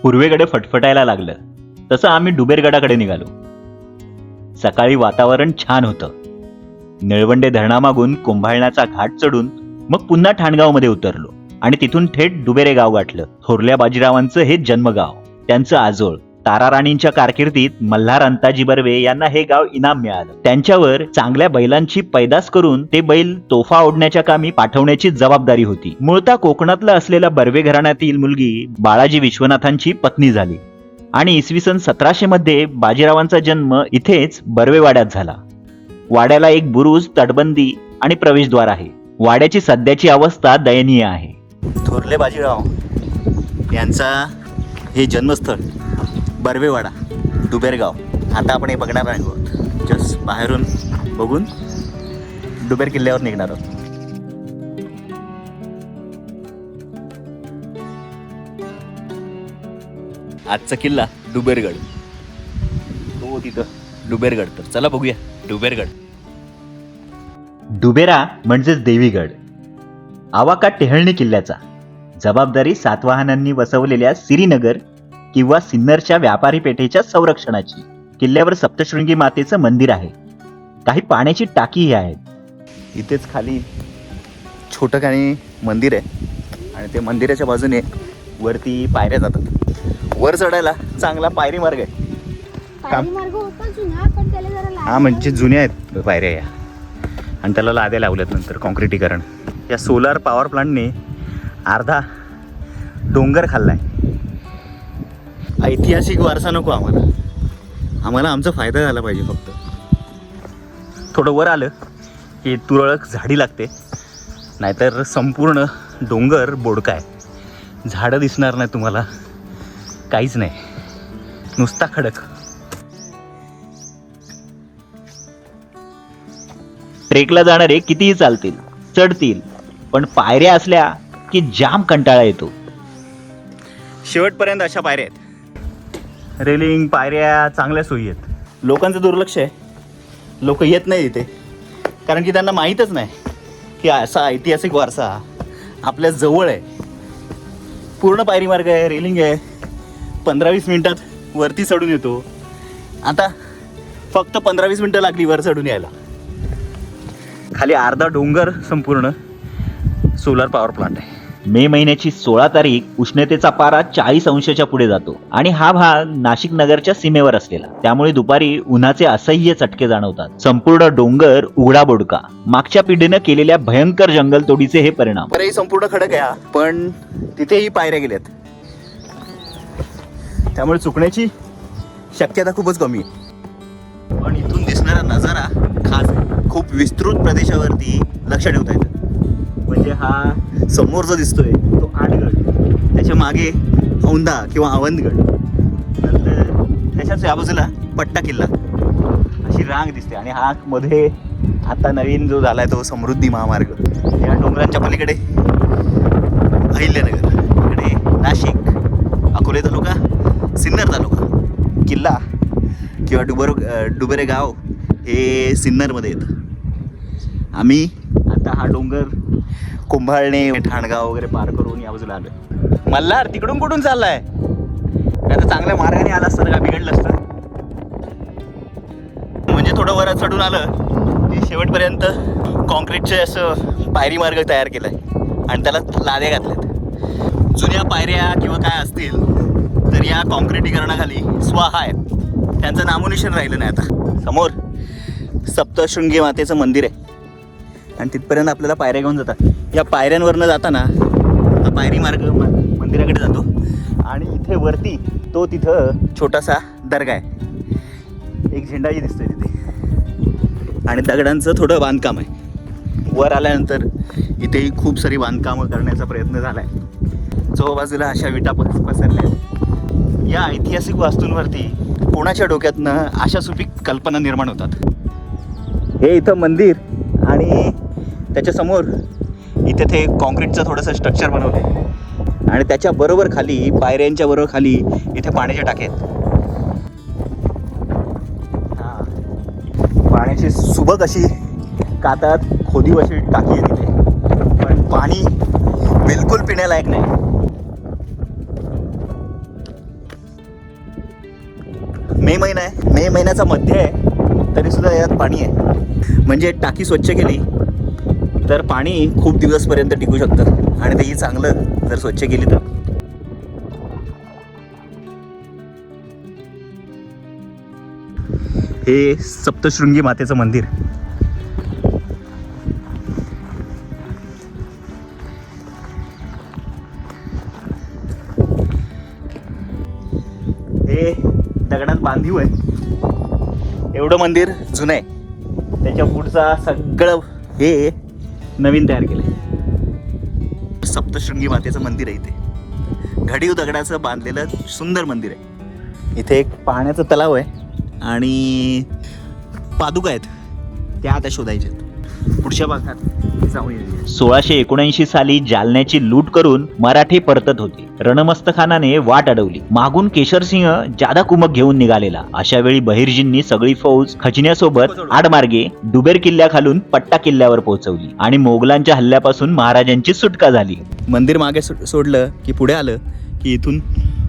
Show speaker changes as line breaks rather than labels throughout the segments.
पूर्वेकडे फटफटायला लागलं तसं आम्ही डुबेरगडाकडे निघालो. सकाळी वातावरण छान होतं. निळवंडे धरणामागून कुंभाळण्याचा घाट चढून मग पुन्हा ठाणगावमध्ये उतरलो आणि तिथून थेट डुबेरे गाव गाठलं. थोरल्या बाजीरावांचं हे जन्मगाव. त्यांचं आजोळ. ताराराणींच्या कारकिर्दीत मल्हार अंताजी बर्वे यांना हे गाव इनाम मिळालं. त्यांच्यावर चांगल्या बैलांची पैदास करून ते बैल तोफा ओढण्याच्या कामी पाठवण्याची जबाबदारी होती. मूळता कोकणातलं असलेल्या बर्वे घराण्यातील मुलगी बाळाजी विश्वनाथांची पत्नी झाली आणि इसवी सन 1700 मध्ये बाजीरावांचा जन्म इथेच बर्वेवाड्यात झाला. वाड्याला एक बुरुज, तटबंदी आणि प्रवेशद्वार आहे. वाड्याची सध्याची अवस्था दयनीय आहे. थोरले बाजीराव यांचा हे जन्मस्थळ बर्वेवाडा, डुबेरगाव. आता आपण हे बघणार आहोत. जस्ट बाहेरून बघून डुबेर किल्ल्यावर निघणार आहोत. आजचा किल्ला डुबेरगड. तो तिथं डुबेरगड. तर चला बघूया डुबेरगड. डुबेरा म्हणजेच देवीगड. आवाका टेहळणी किल्ल्याचा. जबाबदारी सातवाहनांनी वसवलेल्या सिरीनगर किंवा सिन्नरच्या व्यापारी पेठेच्या संरक्षणाची. किल्ल्यावर सप्तशृंगी मातेचं मंदिर आहे. काही पाण्याची टाकीही आहेत. इथेच खाली छोटं काही मंदिर आहे आणि ते मंदिराच्या बाजूने वरती पायऱ्या जातात. वर चढायला चांगला पायरी मार्ग आहे. हा म्हणजे जुन्या आहेत पायऱ्या या आणि त्याला लाद्या लावल्यात नंतर कॉन्क्रिटीकरण. या सोलार पॉवर प्लांटने अर्धा डोंगर खाल्लाय. ऐतिहासिक वारसा नको आम्हाला आमचा फायदा झाला पाहिजे. फक्त थोडं वर आलं की तुरळक झाडी लागते, नाहीतर संपूर्ण डोंगर बोडका आहे. झाडं दिसणार नाही तुम्हाला, काहीच नाही, नुसता खडक. ट्रेकला जाणारे कितीही चालतील, चढतील, पण पायऱ्या असल्या की जाम कंटाळा येतो. शेवटपर्यंत अशा पायऱ्या आहेत. रेलिंग, पायऱ्या, चांगल्या सोयी आहेत. लोकांचं दुर्लक्ष आहे. लोक येत नाही इथे कारण की त्यांना माहीतच नाही की असा ऐतिहासिक वारसा आपल्या जवळ आहे. पूर्ण पायरी मार्ग आहे, रेलिंग आहे. 15-20 मिनिटात वरती चढून येतो. आता फक्त 15-20 मिनिटं लागली वर चढून यायला. खाली अर्धा डोंगर संपूर्ण सोलार पॉवर प्लांट आहे. मे महिन्याची 16 तारीख. उष्णतेचा पारा 40 अंशाच्या पुढे जातो आणि हा भाग नाशिक नगरच्या सीमेवर असलेला, त्यामुळे दुपारी उन्हाचे असह्य चटके जाणवतात. संपूर्ण डोंगर उघडा बोडका. मागच्या पिढीनं केलेल्या भयंकर जंगलतोडीचे हे परिणाम. बरं, संपूर्ण खडक आहे पण तिथेही पायऱ्या गेल्यात, त्यामुळे चुकण्याची शक्यता खूपच कमी आहे. पण इथून दिसणारा नजारा खास आहे. खूप विस्तृत प्रदेशावरती लक्ष ठेवता येतं. म्हणजे हा समोर जो दिसतोय तो आठगड, त्याच्या मागे औंधा किंवा अवंतगड, नंतर त्याच्याच या बाजूला पट्टा किल्ला, अशी रांग दिसते. आणि हा मध्ये आता नवीन जो झालाय तो समृद्धी महामार्ग. या डोंगरांच्या पलीकडे अहिल्यानगर, इकडे नाशिक, अकोले तालुका, सिन्नर तालुका. किल्ला किंवा डुबेरे गाव हे सिन्नरमध्ये येतं. आम्ही आता हा डोंगर कुंभाळणे, ठाणगाव वगैरे पार करून या बाजूला आलो. मल्हार तिकडून कुठून चाललाय? आता चांगल्या मार्गाने आला असतं का बिघडलं असतं. म्हणजे थोडं वर चढून आलं की शेवटपर्यंत कॉन्क्रीटचे असं पायरी मार्ग तयार केलाय आणि त्याला लाद्या घातल्यात. जुन्या पायऱ्या किंवा काय असतील तर या कॉन्क्रिटीकरणाखाली स्वाहा आहेत. त्यांचं नामोनिशाण राहिलं नाही. आता समोर सप्तशृंगी मातेचं मंदिर आहे आणि तिथपर्यंत आपल्याला पायऱ्या घेऊन जातात. या पायऱ्यांवरनं जाताना हा पायरी मार्ग मंदिराकडे जातो आणि इथे वरती तो तिथं छोटासा दर्गा आहे. एक झेंडाही दिसतोय तिथे आणि दगडांचं थोडं बांधकाम आहे. वर आल्यानंतर इथेही खूप सारी बांधकामं करण्याचा प्रयत्न झाला आहे. चौबाजूला अशा विटा पसरल्या आहेत. या ऐतिहासिक वास्तूंवरती कोणाच्या डोक्यातनं अशा सुपीक कल्पना निर्माण होतात. हे इथं मंदिर आणि त्याच्यासमोर इथे ते कॉन्क्रीटचं थोडंसं स्ट्रक्चर बनवलं आहे आणि त्याच्या बरोबर खाली, पायऱ्यांच्या बरोबर खाली इथे पाण्याच्या टाक्या आहेत. पाण्याची सुबक अशी कातात खोदीव अशी टाकी आहे तिथे, पण पाणी बिलकुल पिण्यालायक नाही. मे महिना आहे, मे महिन्याचा मध्य आहे, तरीसुद्धा यात पाणी आहे. म्हणजे टाकी स्वच्छ केली तर पाणी खूप दिवसपर्यंत टिकू शकतं आणि तेही चांगलं जर स्वच्छ केली तर. हे सप्तशृंगी मातेचं मंदिर. हे दगडात बांधीव आहे. एवढं मंदिर जुनं आहे. त्याच्या पुढचा सगळं हे नवीन तयार केलंय. सप्तशृंगी मातेचं मंदिर आहे इथे. घडीव दगडाचं बांधलेलं सुंदर मंदिर आहे. इथे एक पाण्याचं तलाव आहे आणि पादुका आहेत, त्या आता शोधायच्या. पुढच्या भागात जाऊया.
1679 साली जालन्याची लूट करून मराठी परतत होते. रणमस्तखानाने वाट अडवली. मागून केशरसिंह जादा कुमक घेऊन निघालेला. अशा वेळी बहिर्जींनी सगळी फौज खजिन्यासोबत आडमार्गे डुबेर किल्ल्याखालून पट्टा किल्ल्यावर पोहोचवली आणि मोगलांच्या हल्ल्यापासून महाराजांची सुटका झाली.
मंदिर मागे सोडलं की पुढे आलं की इथून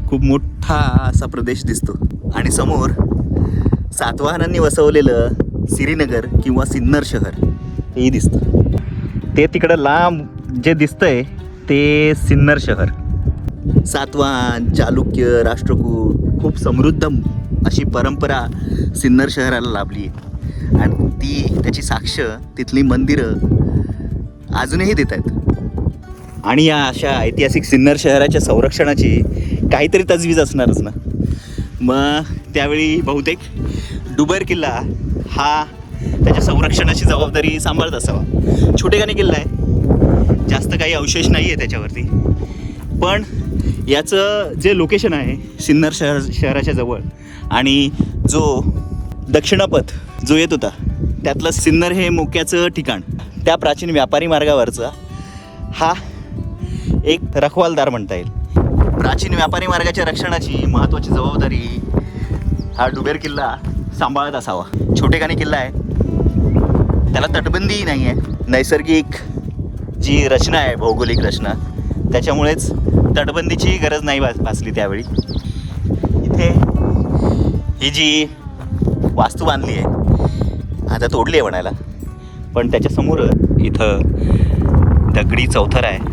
खूप मोठा असा प्रदेश दिसतो आणि समोर सातवाहनांनी वसवलेलं श्रीनगर किंवा सिन्नर शहर हेही दिसतं. ते तिकडं लांब जे दिसतंय ते सिन्नर शहर. सातवाहन, चालुक्य, राष्ट्रकूट, खूप समृद्ध अशी परंपरा सिन्नर शहराला लाभली आहे आणि त्याची साक्ष तिथली मंदिरं अजूनही देत आहेत. आणि या अशा ऐतिहासिक सिन्नर शहराच्या संरक्षणाची काहीतरी तजवीज असणारच ना. मग त्यावेळी बहुतेक डुबेर किल्ला हा त्याच्या संरक्षणाची जबाबदारी सांभाळत असावा. छोटेखानी किल्ला आहे, जास्त काही अवशेष नाही आहे त्याच्यावरती, पण याचं जे लोकेशन आहे सिन्नर शहराच्या जवळ आणि जो दक्षिणापथ जो येत होता त्यातलं सिन्नर हे मोक्याचं ठिकाण, त्या प्राचीन व्यापारी मार्गावरचा हा एक रखवालदार म्हणता येईल. प्राचीन व्यापारी मार्गाच्या रक्षणाची महत्त्वाची जबाबदारी हा डुबेर किल्ला सांभाळत असावा. छोटेखानी किल्ला आहे, त्याला तटबंदीही नाही आहे. नैसर्गिक जी रचना आहे, भौगोलिक रचना, त्याच्यामुळेच तटबंदीची गरज नाही भासली त्यावेळी. इथे ही जी वास्तू बांधली आहे आता तोडली आहे म्हणायला, पण त्याच्यासमोर इथं दगडी चौथर आहे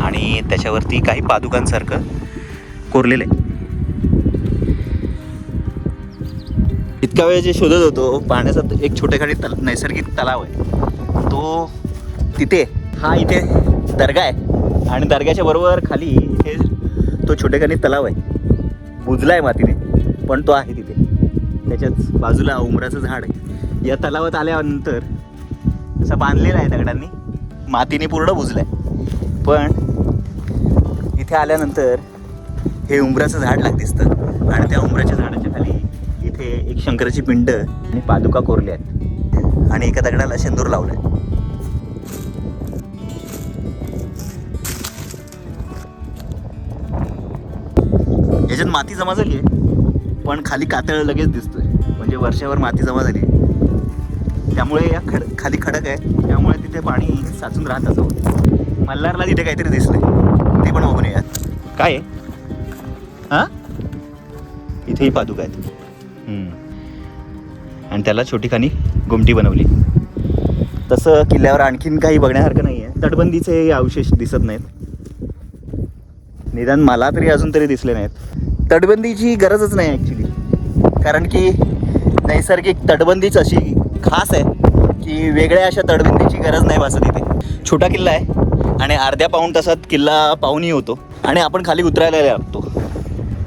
आणि त्याच्यावरती काही पादुकांसारखं कोरलेलं आहे. इतका वेळ जे शोधत होतो पाण्याचा एक छोटेखानी नैसर्गिक तलाव आहे, तो तिथे हा इथे दर्गा आहे आणि दर्ग्याच्या बरोबर खाली इथे तो छोटेखानी तलाव आहे. बुजला आहे मातीने पण तो आहे तिथे. त्याच्याच बाजूला उमराचं झाड आहे. या तलावात आल्यानंतर असं बांधलेलं आहे दगडांनी, मातीने पूर्ण बुजलं आहे, पण इथे आल्यानंतर हे उमराचं झाड दिसतं आणि त्या उमराच्या झाडाच्या खाली इथे एक शंकराची पिंड आणि पादुका कोरल्या आहेत आणि एका दगडाला शेंदूर लावलाय. याच्यात माती जमा झाली आहे पण खाली कातळ लगेच दिसतोय, म्हणजे वर्षावर माती जमा झाली. त्यामुळे या खाली खडक आहे, त्यामुळे तिथे पाणी साचून राहत असावं. मल्हारला तिथे काहीतरी दिसलंय, ते पण बघून या. काय आहे? हां, इथेही पादुका आहेत आणि त्याला छोटीखानी गुमटी बनवली. तसं किल्ल्यावर आणखीन काही बघण्यासारखं नाही आहे. तटबंदीचे अवशेष दिसत नाहीत, निदान मला तरी अजून तरी दिसले नाहीत. तटबंदीची गरजच नाही ॲक्च्युली, कारण की नैसर्गिक तटबंदीच अशी खास आहे की वेगळ्या अशा तटबंदीची गरज नाही भासत इथे. छोटा किल्ला आहे आणि अर्ध्या पाऊण तासात किल्ला पाहूनही होतो आणि आपण खाली उतरायला लागतो.